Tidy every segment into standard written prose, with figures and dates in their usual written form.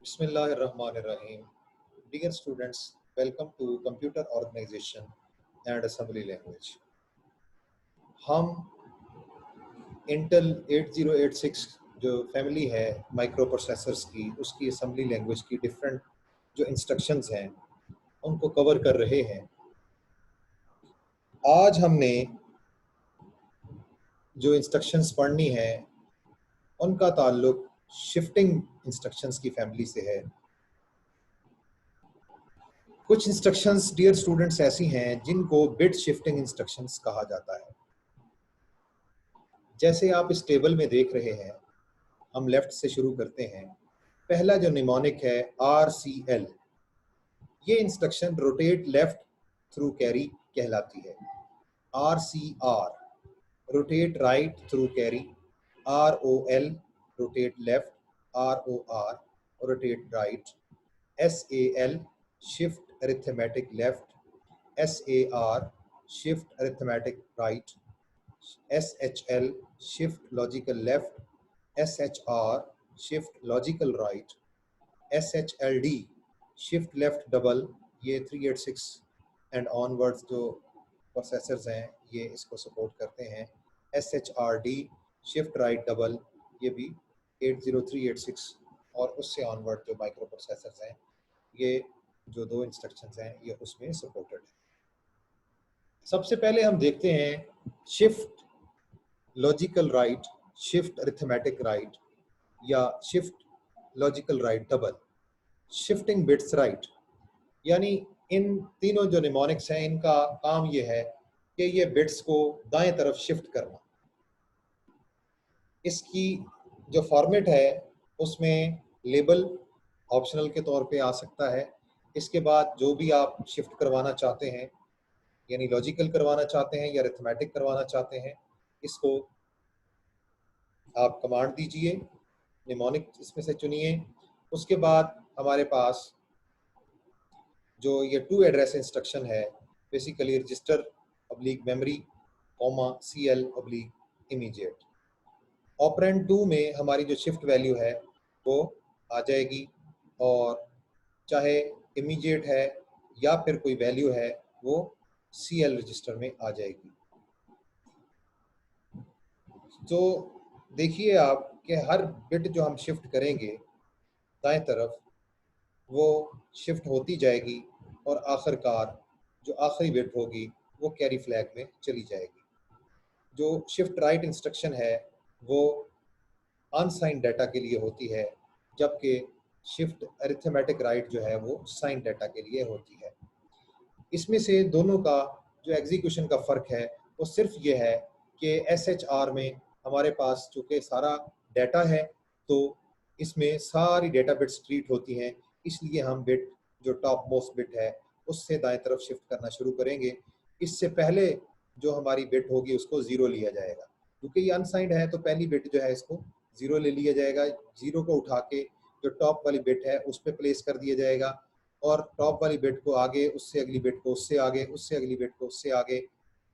Bismillahirrahmanirrahim. Dear students, welcome to Computer Organization and Assembly Language. हम Intel 8086 जो family है micro processors की उसकी असम्बली लैंग्वेज की डिफरेंट जो इंस्ट्रक्शंस हैं उनको कवर कर रहे हैं। आज हमने जो इंस्ट्रक्शंस पढ़नी है उनका ताल्लुक शिफ्टिंग इंस्ट्रक्शंस की फैमिली से है। कुछ इंस्ट्रक्शंस डियर स्टूडेंट्स ऐसी हैं जिनको बिट शिफ्टिंग इंस्ट्रक्शंस कहा जाता है। जैसे आप इस टेबल में देख रहे हैं, हम लेफ्ट से शुरू करते हैं। पहला जो निमोनिक है RCL, ये instruction rotate left through carry कहलाती है। RCR rotate right through carry, ROL rotate left, ROR rotate right, SAL shift arithmetic left, SAR shift arithmetic right, SHL shift logical left, SHR shift logical right, SHLD shift left double, ये 386 and onwards जो processors हैं ये इसको support करते हैं। SHRD shift right double, ये भी 80386 और उससे ऑनवर्ड जो माइक्रो प्रोसेसर्स हैं ये जो दो इंस्ट्रक्शंस हैं ये उसमें सपोर्टेड है। सबसे पहले हम देखते हैं shift logical right, shift arithmetic right या shift logical right double, shifting bits right. यानी इन तीनों जो निमोनिक्स हैं इनका काम ये है कि ये बिट्स को दाएं तरफ शिफ्ट करना। इसकी जो फॉर्मेट है उसमें लेबल ऑप्शनल के तौर पे आ सकता है। इसके बाद जो भी आप शिफ्ट करवाना चाहते हैं, यानी लॉजिकल करवाना चाहते हैं या अरिथमेटिक करवाना चाहते हैं, इसको आप कमांड दीजिए, निमोनिक इसमें से चुनिए। उसके बाद हमारे पास जो ये टू एड्रेस इंस्ट्रक्शन है, basically register oblique memory comma CL oblique immediate. Operand 2 में हमारी जो शिफ्ट वैल्यू है वो आ जाएगी और चाहे इमीडिएट है या फिर कोई वैल्यू है वो CL रजिस्टर में आ जाएगी। तो देखिए आप कि हर बिट जो हम शिफ्ट करेंगे दाएं तरफ वो शिफ्ट होती जाएगी और आखिरकार जो आखिरी बिट होगी वो कैरी फ्लैग में चली जाएगी। जो शिफ्ट राइट इंस्ट्रक्शन है वो अनसाइंड डाटा के लिए होती है, जबकि शिफ्ट अरिथमेटिक राइट जो है वो साइन डाटा के लिए होती है। इसमें से दोनों का जो एग्जीक्यूशन का फ़र्क है वो सिर्फ ये है कि SHR में हमारे पास चूँकि सारा डाटा है तो इसमें सारी डाटा बिट्स ट्रीट होती हैं, इसलिए हम बिट जो टॉप मोस्ट बिट है उससे दाएं तरफ शिफ्ट करना शुरू करेंगे। इससे पहले जो हमारी बिट होगी उसको ज़ीरो लिया जाएगा, क्योंकि ये अनसाइंड है तो पहली बिट जो है इसको ज़ीरो ले लिया जाएगा। ज़ीरो को उठा के जो टॉप वाली बिट है उस पर प्लेस कर दिया जाएगा और टॉप वाली बिट को आगे, उससे अगली बिट को उससे आगे, उससे अगली बिट को उससे आगे।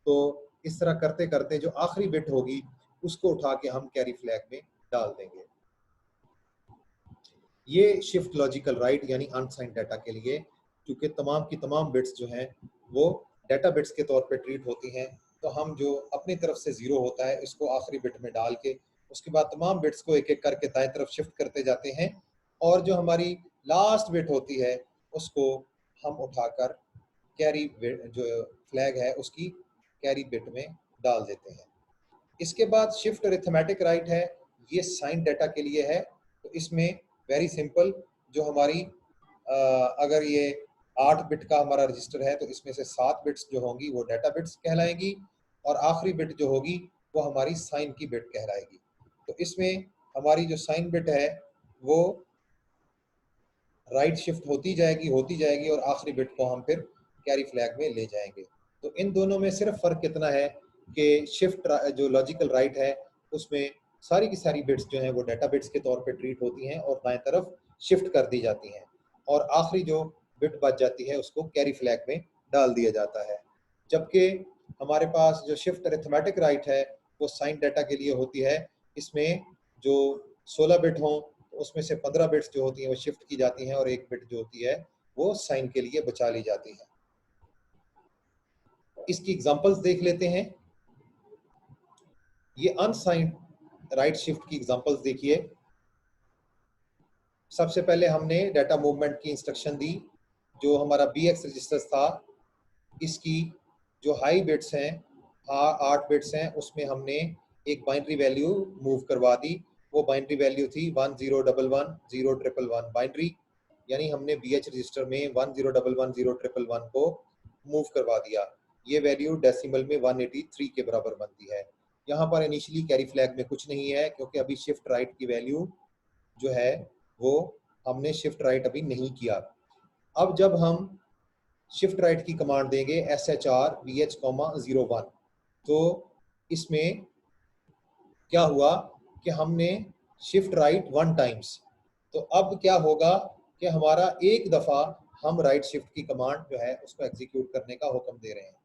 तो इस तरह करते करते जो आखिरी बिट होगी उसको उठा के हम कैरी फ्लैग में डाल देंगे। ये शिफ्ट लॉजिकल राइट यानी अनसाइंड डाटा के लिए, क्योंकि तमाम की तमाम बिट्स जो हैं वो डाटा बिट्स के तौर पे ट्रीट होती हैं, तो हम जो अपनी तरफ से ज़ीरो होता है इसको आखिरी बिट में डाल के उसके बाद तमाम बिट्स को एक एक करके दाएं तरफ शिफ्ट करते जाते हैं और जो हमारी लास्ट बिट होती है उसको हम उठाकर कैरी जो फ्लैग है उसकी कैरी बिट में डाल देते हैं। इसके बाद शिफ्ट अरिथमेटिक राइट है, ये साइन डाटा के लिए है। तो इसमें वेरी सिंपल, जो हमारी अगर ये 8 बिट का हमारा रजिस्टर है तो इसमें से 7 बिट्स जो होंगी वो डाटा बिट्स कहलाएंगी और आखिरी बिट जो होगी वो हमारी साइन की बिट कहलाएगी। तो इसमें हमारी जो साइन बिट है वो राइट शिफ्ट होती जाएगी और आखिरी बिट को हम फिर कैरी फ्लैग में ले जाएंगे। तो इन दोनों में सिर्फ फ़र्क कितना है कि शिफ्ट जो लॉजिकल राइट है उसमें सारी की सारी बिट्स जो हैं वो डाटा बिट्स के तौर पे ट्रीट होती हैं और दाएं तरफ शिफ्ट कर दी जाती हैं और आखिरी जो बिट बच जाती है उसको कैरी फ्लैग में डाल दिया जाता है। जबकि हमारे पास जो शिफ्ट अरिथमेटिक राइट है वो साइन डाटा के लिए होती है। इसमें जो 16 बिट हों उसमें से 15 बिट्स जो होती हैं वो शिफ्ट की जाती हैं और 1 बिट जो होती है वो साइन के लिए बचा ली जाती है। इसकी एग्जांपल्स देख लेते हैं। ये अनसाइंड राइट शिफ्ट की एग्जांपल्स देखिए। सबसे पहले हमने डाटा मूवमेंट की इंस्ट्रक्शन दी। जो हमारा BX रजिस्टर था, इसकी जो हाई बिट्स हैं 8 बिट्स हैं, उसमें हमने एक बाइनरी वैल्यू मूव करवा दी। वो बाइनरी वैल्यू थी 10111011 बाइनरी, यानी हमने BH रजिस्टर में 10111011 को मूव करवा दिया। ये वैल्यू डेसिमल में 183 के बराबर बनती है। यहाँ पर इनिशियली कैरी फ्लैग में कुछ नहीं है, क्योंकि अभी शिफ्ट राइट की वैल्यू जो है वो हमने शिफ्ट राइट अभी नहीं किया। अब जब हम शिफ्ट राइट की कमांड देंगे SHR BH,01, तो इसमें क्या हुआ कि हमने शिफ्ट राइट 1 टाइम्स। तो अब क्या होगा कि हमारा एक दफ़ा हम राइट शिफ्ट की कमांड जो है उसको एग्जीक्यूट करने का हुक्म दे रहे हैं।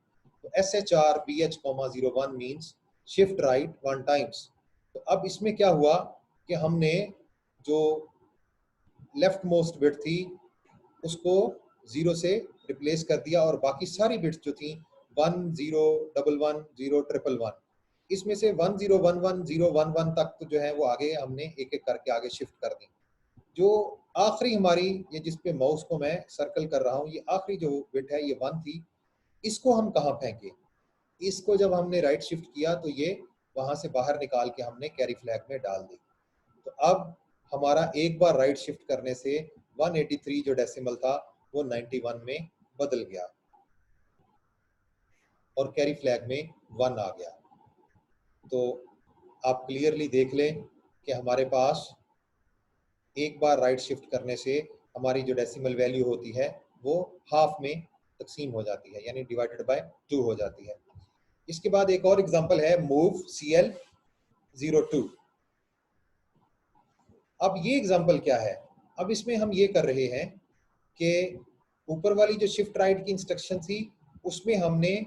तो SHR BH,01 means shift right 1 times. तो अब इसमें क्या हुआ कि हमने जो लेफ्ट मोस्ट बिट थी उसको 0 से रिप्लेस कर दिया और बाकी सारी बिट्स जो थी 1 0 1 1 0 1 1 इसमें से 1 0 1 1 0 1 1 तक तो जो है वो आगे हमने एक एक करके आगे शिफ्ट कर दी। जो आखिरी हमारी, ये जिस पे माउस को मैं सर्कल कर रहा हूँ, ये आखिरी जो बिट है ये 1 थी। इसको हम कहाँ फेंके? इसको जब हमने राइट शिफ्ट किया तो ये वहां से बाहर निकाल के हमने कैरी फ्लैग में डाल दी। तो अब हमारा एक बार राइट शिफ्ट करने से 183 जो डेसिमल था वो 91 में बदल गया और कैरी फ्लैग में 1 आ गया। तो आप क्लियरली देख लें कि हमारे पास एक बार राइट शिफ्ट करने से हमारी जो डेसिमल वैल्यू होती है वो हाफ में तकसीम हो जाती है, यानी डिवाइडेड बाय 2 हो जाती है। इसके बाद एक और एग्जांपल है मूव CL02। अब ये एग्जांपल क्या है? अब इसमें हम ये कर रहे हैं कि ऊपर वाली जो शिफ्ट राइट की इंस्ट्रक्शन थी उसमें हमने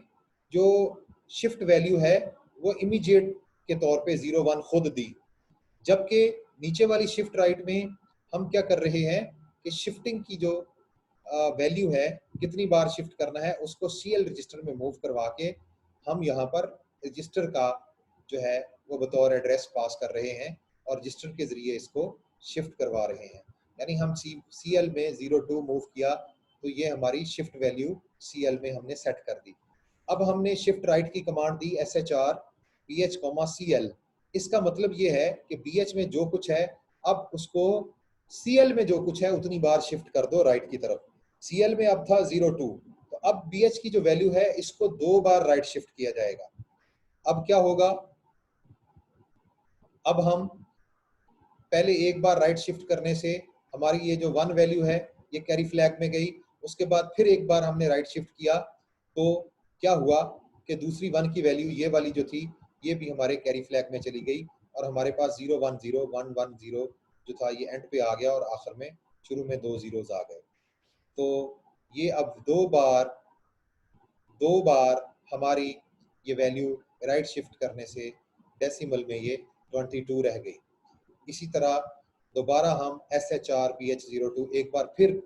जो शिफ्ट वैल्यू है वो इमीडिएट के तौर पे 01 खुद दी, जबकि नीचे वाली शिफ्ट राइट में हम क्या कर रहे हैं कि शिफ्टिंग की जो वैल्यू है, कितनी बार शिफ्ट करना है, उसको CL रजिस्टर में मूव करवा के हम यहाँ पर रजिस्टर का जो है वो बतौर एड्रेस पास कर रहे हैं और रजिस्टर के जरिए इसको शिफ्ट करवा रहे हैं। यानी हम CL में 02 मूव किया तो ये हमारी शिफ्ट वैल्यू CL में हमने सेट कर दी। अब हमने शिफ्ट राइट की कमांड दी SHR BH,CL। इसका मतलब ये है कि BH में जो कुछ है अब उसको CL में जो कुछ है उतनी बार शिफ्ट कर दो राइट की तरफ। CL में अब था 02, तो अब BH की जो वैल्यू है इसको 2 बार राइट शिफ्ट किया जाएगा। अब क्या होगा? अब हम पहले एक बार राइट शिफ्ट करने से हमारी ये जो 1 वैल्यू है ये कैरी फ्लैग में गई। उसके बाद फिर एक बार हमने राइट शिफ्ट किया तो क्या हुआ कि दूसरी 1 की वैल्यू ये वाली जो थी ये भी हमारे कैरी फ्लैग में चली गई और हमारे पास 0 1 0 1 1 0 जो था ये एंड पे आ गया और आखिर में शुरू में 2 जीरोस आ गए। तो ये अब दो बार हमारी ये वैल्यू राइट शिफ्ट करने से डेसिमल में ये 22 रह गई। इसी तरह दोबारा हम SHR BH02 एक बार फिर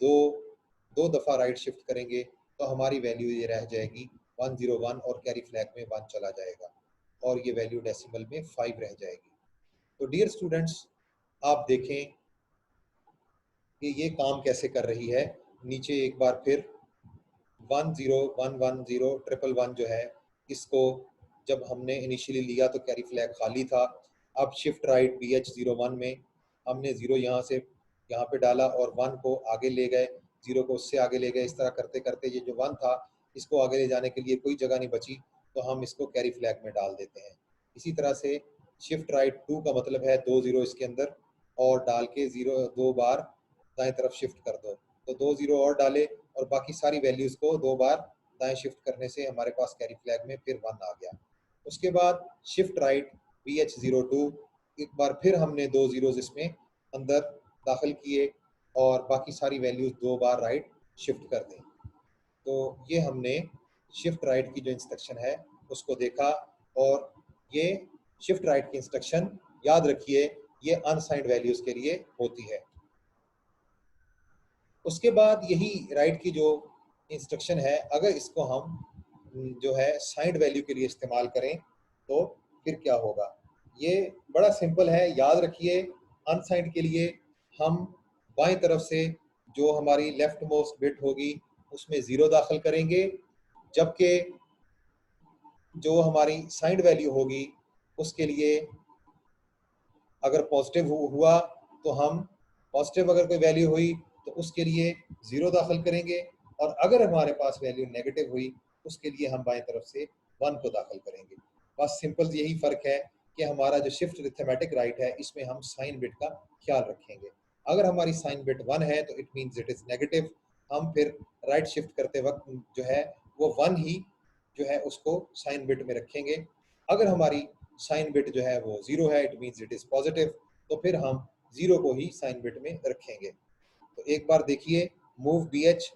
दो दफ़ा राइट शिफ्ट करेंगे तो हमारी वैल्यू ये रह जाएगी 101 और कैरी फ्लैग में 1 चला जाएगा और ये वैल्यू डेसिमल में 5 रह जाएगी। तो डियर स्टूडेंट्स, आप देखें कि ये काम कैसे कर रही है। नीचे एक बार फिर 1 0 1 1 0 1 1 जो है, इसको जब हमने इनिशियली लिया तो कैरी फ्लैग खाली था। अब शिफ्ट राइट BH01 में हमने 0 यहाँ से यहाँ पे डाला और 1 को आगे ले गए, 0 को उससे आगे ले गए। इस तरह करते करते ये जो 1 था इसको आगे ले जाने के लिए कोई जगह नहीं बची, तो हम इसको कैरी फ्लैग में डाल देते हैं। इसी तरह से शिफ्ट राइट 2 का मतलब है 2 0 इसके अंदर और डाल के 2 बार दाएं तरफ शिफ्ट कर दो, तो 2 0 और डाले और बाकी सारी वैल्यूज को 2 बार दाएं शिफ्ट करने से हमारे पास कैरी फ्लैग में फिर 1 आ गया। उसके बाद शिफ्ट राइट BH02 एक बार फिर हमने 2 जीरोस इसमें अंदर दाखिल किए और बाकी सारी वैल्यूज 2 बार राइट शिफ्ट कर दी। तो ये हमने शिफ्ट राइट की जो इंस्ट्रक्शन है उसको देखा और ये शिफ्ट राइट की इंस्ट्रक्शन याद रखिए ये अनसाइंड वैल्यूज के लिए होती है। उसके बाद यही राइट की जो इंस्ट्रक्शन है, अगर इसको हम जो है साइंड वैल्यू के लिए इस्तेमाल करें तो फिर क्या होगा। ये बड़ा सिंपल है, याद रखिए। अनसाइंड के लिए हम बाएं तरफ से जो हमारी लेफ्ट मोस्ट बिट होगी उसमें 0 दाखिल करेंगे, जबकि जो हमारी साइंड वैल्यू होगी उसके लिए अगर पॉजिटिव हुआ तो हम पॉजिटिव, अगर कोई वैल्यू हुई तो उसके लिए 0 दाखिल करेंगे, और अगर हमारे पास वैल्यू नेगेटिव हुई उसके लिए हम बाएं तरफ से 1 को दाखिल करेंगे। बस सिंपल यही फ़र्क है कि हमारा जो शिफ्ट अरिथमेटिक राइट है इसमें हम साइन बिट का ख्याल रखेंगे। अगर हमारी साइन बिट 1 है तो it means it is negative, हम फिर राइट शिफ्ट करते वक्त जो है वो 1 ही जो है उसको साइन बिट में रखेंगे। अगर हमारी साइन बिट जो है वो 0 है, it means it is positive, तो फिर हम 0 को ही साइन बिट में रखेंगे। तो एक बार देखिए, मूव बी एच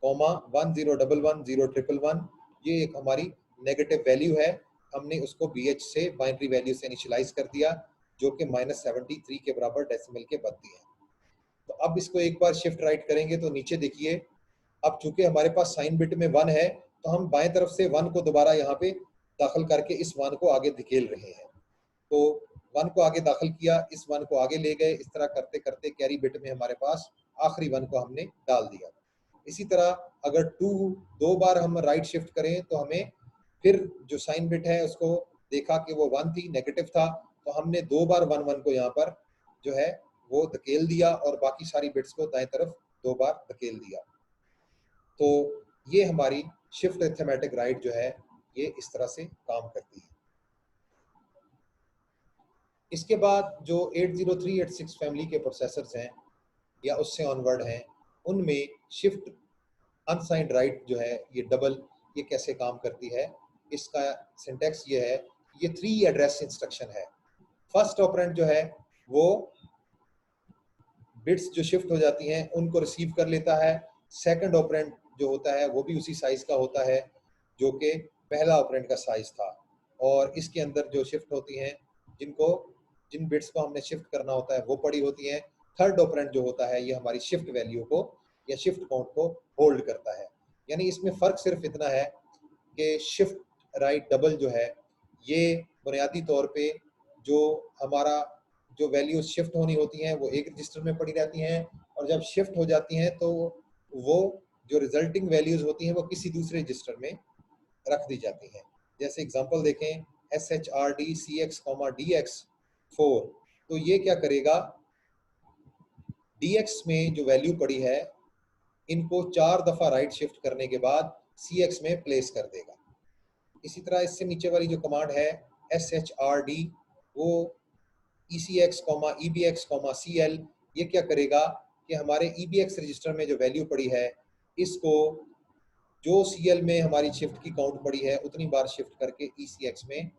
कॉमा 10111011, ये एक हमारी नेगेटिव वैल्यू है, हमने उसको बी एच से बाइनरी वैल्यू से इनिशियलाइज कर दिया जो कि -73 के बराबर डेसिमल के बनती है। तो अब इसको एक बार शिफ्ट राइट करेंगे तो नीचे देखिए, अब चूंकि हमारे पास साइन बिट में 1 है तो हम बाएं तरफ से 1 को दोबारा यहाँ पे दाखिल करके इस 1 को आगे धकेल रहे हैं। तो 1 को आगे दाखिल किया, इस 1 को आगे ले गए, इस तरह करते करते कैरी बिट में हमारे पास आखिरी 1 को हमने डाल दिया। इसी तरह अगर 2 बार हम राइट शिफ्ट करें तो हमें फिर जो साइन बिट है उसको देखा कि वो 1 थी, नेगेटिव था, तो हमने 2 बार 1 को यहाँ पर जो है वो धकेल दिया और बाकी सारी बिट्स को दाएं तरफ 2 बार धकेल दिया। तो ये हमारी शिफ्ट अरिथमेटिक राइट जो है ये इस तरह से काम करती है। इसके बाद जो 80386 फैमिली के प्रोसेसर्स हैं या उससे ऑनवर्ड हैं, उनमें शिफ्ट अनसाइंड राइट जो है ये डबल, ये कैसे काम करती है, इसका सिंटेक्स ये है, ये 3 एड्रेस इंस्ट्रक्शन है। फर्स्ट ऑपरेंड जो है वो बिट्स जो शिफ्ट हो जाती हैं उनको रिसीव कर लेता है। सेकंड ऑपरेंड जो होता है वो भी उसी साइज का होता है जो कि पहला ऑपरेंड का साइज था, और इसके अंदर जो शिफ्ट होती हैं जिन बिट्स को हमने शिफ्ट करना होता है वो पड़ी होती हैं। थर्ड ऑपरेंड जो होता है ये हमारी शिफ्ट वैल्यू को या शिफ्ट काउंट को होल्ड करता है। यानी इसमें फ़र्क सिर्फ इतना है कि शिफ्ट राइट डबल जो है ये बुनियादी तौर पे जो हमारा जो वैल्यूज शिफ्ट होनी होती हैं वो एक रजिस्टर में पड़ी रहती हैं, और जब शिफ्ट हो जाती हैं तो वो जो रिजल्टिंग वैल्यूज होती हैं वो किसी दूसरे रजिस्टर में रख दी जाती हैं। जैसे एग्जांपल देखें, SHRD CX DX 4, तो ये क्या करेगा, DX में जो वैल्यू पड़ी है इनको 4 दफ़ा राइट शिफ्ट करने के बाद CX में प्लेस कर देगा। इसी तरह इससे नीचे वाली जो कमांड है SHRD, वो ECX, EBX, CL, ये क्या करेगा कि हमारे EBX रजिस्टर में जो वैल्यू पड़ी है इसको जो CL में हमारी शिफ्ट की काउंट पड़ी है उतनी बार शिफ्ट करके ECX में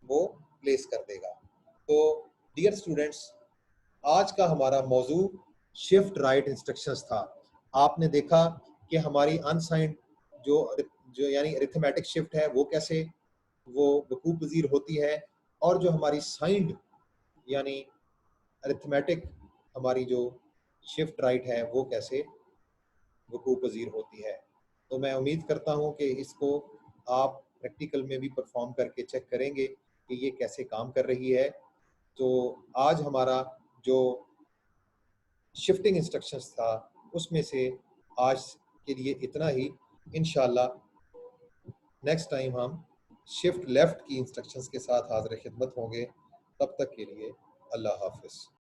वो प्लेस कर देगा। तो डियर स्टूडेंट्स, आज का हमारा मौजू शिफ्ट राइट इंस्ट्रक्शंस था। आपने देखा कि हमारी अनसाइंड जो जो यानी अरिथमेटिक शिफ्ट है वो कैसे वो वकूफ़ पज़ीर होती है, और जो हमारी साइंड यानी अरिथमेटिक हमारी जो शिफ्ट राइट है वो कैसे वकूफ़ पज़ीर होती है। तो मैं उम्मीद करता हूँ कि इसको आप प्रैक्टिकल में भी परफॉर्म करके चेक करेंगे कि ये कैसे काम कर रही है। तो आज हमारा जो शिफ्टिंग इंस्ट्रक्शंस था उसमें से आज के लिए इतना ही। इंशाल्लाह नेक्स्ट टाइम हम शिफ्ट लेफ्ट की इंस्ट्रक्शंस के साथ हाज़िर खिदमत होंगे। तब तक के लिए अल्लाह हाफ़िज़।